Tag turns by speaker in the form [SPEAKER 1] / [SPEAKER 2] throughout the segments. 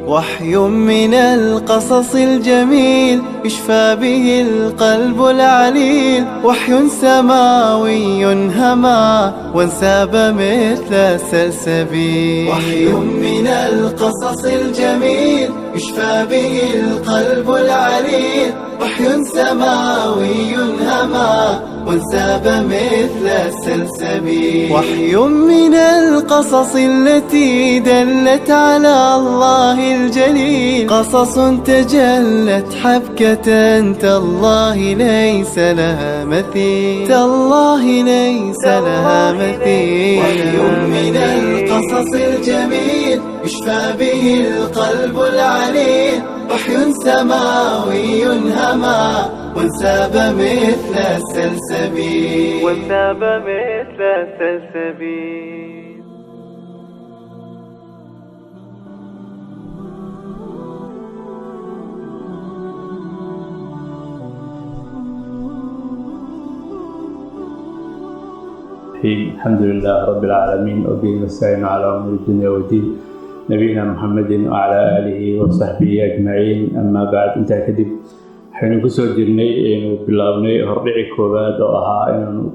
[SPEAKER 1] وحي من القصص الجميل يشفى به القلب العليل. وحي سماوي هما وانساب مثل السلسبيل. وحي من القصص الجميل يشفى به القلب العليل. وحي سماوي هما وانساب مثل السلسبيل. وحي من القصص التي دلت على الله الجليل. قصص تجلت حبكة تالله ليس لها مثيل. تالله ليس لها مثيل. وحي من القصص الجميل يشفى به القلب العليل. وحي سماوي هما وانساب مثل السلسبيل. وانساب مثل السلسبيل.
[SPEAKER 2] الحمد لله رب العالمين وبه نستعين على أمور الدنيا والدين نبينا محمد وعلى آله وصحبه أجمعين. أما بعد أنت كدب حين كسر جرني إنه بلغني هربي كوباد أها إنه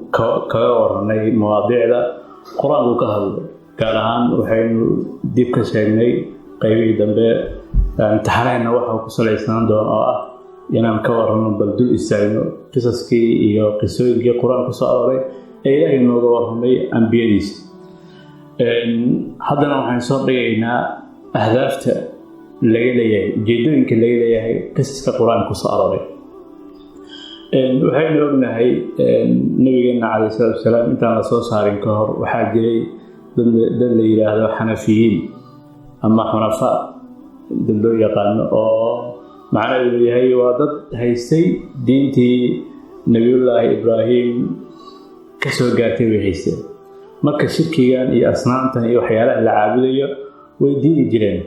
[SPEAKER 2] كورني مواضيع ذا قرآن وكهل كارهان وحين ديب كسرني قيبي دنبه امتحاننا وحنا كسر الإسلام دون ينام كورن بلدل إستعينه قصصكي إياه قصوي قرآن كسر أري إلهي نوغا ورمي أنبياديس. haddana waxaan soo dhigaynaa ahdaafta laga leeyahay ujeedooyinka laga leeyahay qisaska qur-aanka ku soo aroray. waxaynu ognahay nabigeena calayhi salaatu wasalaam intaan la soo saarin ka hor waxaa jiray dad la yidhaahdo xanafiyiin ama xunafaa dad loo yaqaano oo macnaheedu yahay waa dad haystay diintii nabiyullaahi ibraahim ka soo gaartay bay haysteen. marka shirkigan iyo asnaamtan iyo waxyaalaha la caabudayo way diidi jireen.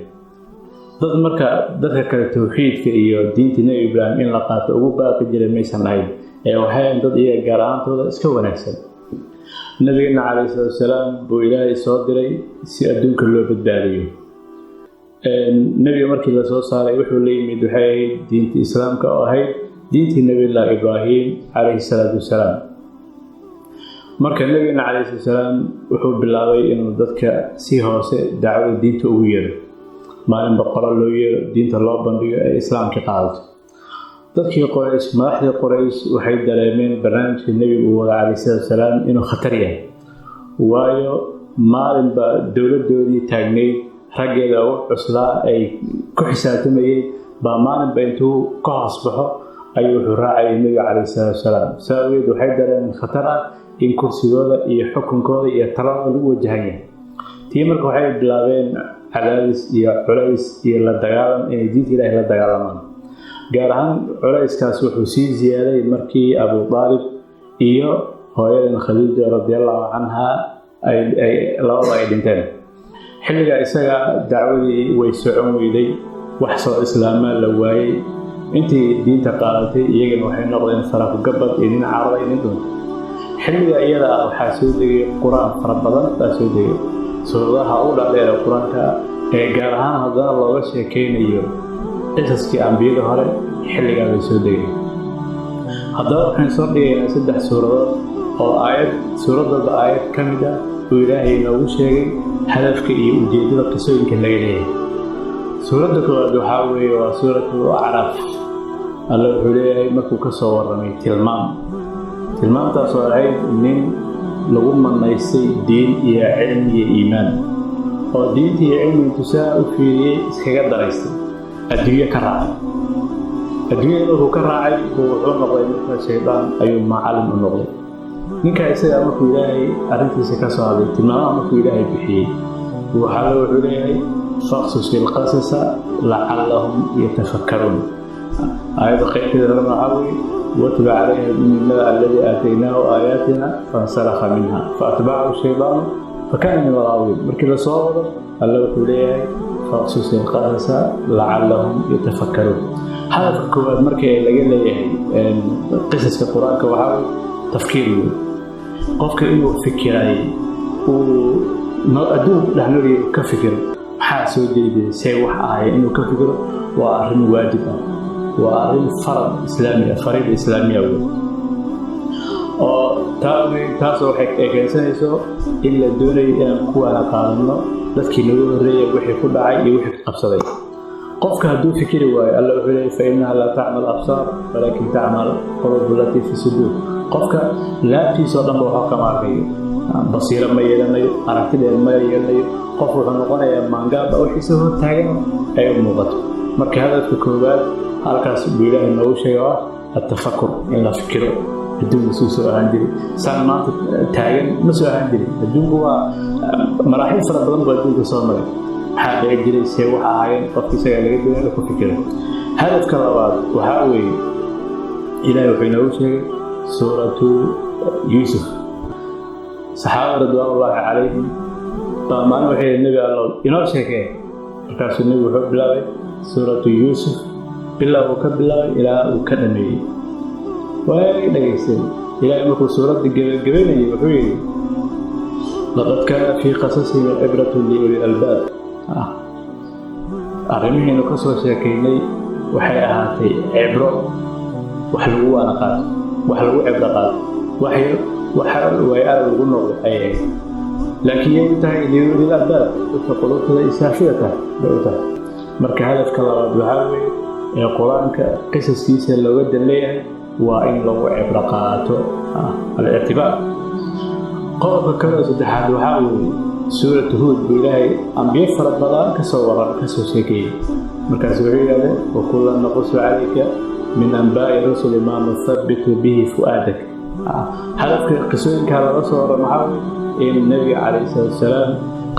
[SPEAKER 2] dad marka dadka kale tawxiidka iyo diinta nabi ibraahim in la qaato ugu baaqi jiray maysan lahayn ee waxay dad iyaga gaar ahaantooda iska wanaagsan. nabigeena calayhi salaatu wasalaam buu ilaahay soo diray si adduunka loo badbaadiyo. nabiga markii la soo saaray wuxuu la yimid waxay ahayd diinta islaamka oo ahayd diintii nabiyullaahi ibraahim calayhi salaatu wasalaam. marka nabigeena calayhi salaatu wasalaam wuxuu bilaabay inuu dadka si hoose dacwada diinta ugu yeero. maalin boqolo loo yeero diinta loo bandhigo ee islaamka qaadato. dadkii Quraysh madaxdii Quraysh waxay dareemeen barnaamijka nabiga uu wada calayhi salaatu wasalaam inuu khatar yahay. waayo maalinba dowladoodii taagneyd raggeeda ugu cuslaa ay ku xisaabtamayeen baa maalinba intuu ka hoos baxo ayuu wuxuu raacayay nabiga calayhi salaatu wasalaam. saaweed waxay dareemeen khatar ah in kursigooda iyo xukunkooda iyo talada lagu wajahan yahay. tii marka waxay bilaabeen cadaadis iyo culays iyo la dagaalan inay diinta ilaahay la dagaalamaan. gaar ahaan culayskaas wuxuu sii ziyaaday markii Abu Talib iyo hooyadan Khadiija radiyallahu anha labada ay dhinteen. xilliga isaga dacwadii way socon weyday, wax soo islaama la waayay. intii diinta qaadatay iyagana waxay noqdeen saraafu gabad iyo nin carada iyo nin doonta. xilliga iyada waxaa soo degay quraan fara badan baa soo degay suuradaha u dhaadheer quraanka ee gaar ahaan haddana looga sheekeynayo qisaskii ambiyada hore xilligaa bay soo degay. haddaba waxaan soo dhigaynaa 3 suuradood oo suuradooda aayad ka mid ah uu ilaahay inoogu sheegay hadafka iyo ujeedada qisooyinka laga leeyahay. suuradda koowaad waxaa weeye waa suuratu Acraaf. alla wuxuu leeyahay markuu ka soo warramay tilmaantaas oo ahayd nin lagu manaystay diin iyo cilmi iyo iimaan oo diintii iyo cilmiga tusaa u fiiriyey iskaga daraystay adduunyo ka raacay. adduunyada markuu ka raacay wuxuu noqday marka shaydaan ayuu macallin u noqday. ninka isaga markuu ilaahay arrintiisa ka soo hadlay tilmaamaha markuu ilaahay bixiyey wuxuu leeyahay faqsus ilqasasa lacallahum yatafakkaruun. aayadda qaybteeda lama waxaa واتل عليهم من النبأ الذي آتيناه آياتنا فانسلخ منها فأتبعه الشيطان فكان من الغاوين. markii la soo wado alla wuxuu leeyahay faqsus القصص لعلهم يتفكرون. hadafka koowaad markii laga leeyahay qisaska quraanka waxa tafkiir qofka inuu fikiray uu adduun dhahnooy ka fikiro maxaa maxaa soo jeediyay see wax ahay inuu ka fikiro waa arrin waajib ah waa arrin farad islaami ah fariid islaami ah oo taasoo waxay keensanayso in la doonayo inaan ku wada qaadano dadkii nagu horreeyay wixii ku dhacay iyo wixii qabsaday qofka hadduu fikiri waayo alla wuxuu leeyahay fa innaha laa tacmal absaar walaakin tacmal quluubu llatii fi suduur qofka laabtiisa oo dhan ba waxaa kama arkayo basiiro ma yeelanayo aragti dheer ma yeelanayo qof wuxuu noqonayaa maangaaba wixiisa hor taagan ay u muuqato marka hadafka koowaad halkaas buu ilaahay noogu sheegay oo atafakur in la fikiro adduunka soo ahaan jiray saan maanta taagan ma soo ahaan jirin adduunku waa maraaxil fara badan baa adduunka soo maray maxaa dhici jiray see waxa ahaayeen qofka isaga laga doonaya ku fikira hadafka labaad waxaa weeye ilaahay wuxuu inoogu sheegay suuratu yuusuf saxaabada ridwaanullaahi calayhim baa maalin waxay nebi allow inoo sheekeen markaasuu nebi wuxuu bilaabay suuratu yuusuf bilaa uu ka bilaabay ilaa uu ka dhameeyey way dhageysteen ilaahay markuu suuradda gebagabeynayay wuxuu yidhi laqad kaana fii qasasihim cibratun liuli albaab arrimihiinu ka soo sheekaynay waxay ahaatay cibro wax lagu waana qaato wax lagu cibro qaato waxa way arag lagu noqdo ayay ahayd laakiin yay u tahay liuli albaab dadka qulubtooda isaafida tahay bay u tahay marka hadafka labaad waxaa weeye ee qur-aanka qisaskiisa looga dan leeyahay waa in lagu cibro qaato al-ictibaar qodobka kale saddexaad waxaa weeye suuratu huud buu ilaahay ambiyo fara badan kasoo sheekeeyey markaas wuxuu yidhahdeen wakullan naqusu calayka min anbaa'i rusuli maa nuthabbitu bihi fu'aadak hadafka qisooyinkaa laga soo waran waxaa weeye in nebiga calayhi salaatu wasalaam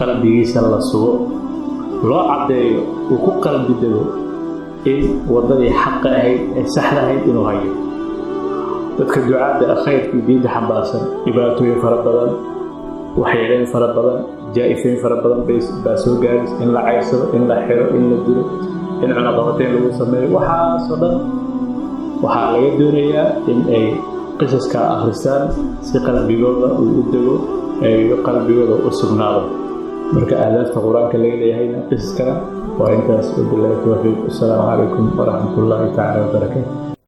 [SPEAKER 2] qalbigiisa la sugo loo caddeeyo uu ku qalbi dego in waddadii xaqa ahayd ee saxda ahayd inuu hayo dadka ducaadda khayrkii diinta xambaarsan dhibaatooyin fara badan waxyeelayn fara badan jaa-ifooyin fara badan baa soo gaaris in la caysado in la xiro in la dilo in cunaqabateyn lagu sameeyo waxaasoo dhan waxaa laga doonayaa in ay qisaska akhristaan si qalbigooda uu u dego iyo qalbigooda u sugnaado marka ahdaafta qur-aanka laga leeyahayna qisaskana waa intaas wabillahi tawfiiq assalaamu calaykum waraxmatullaahi tacaala wabarakaatu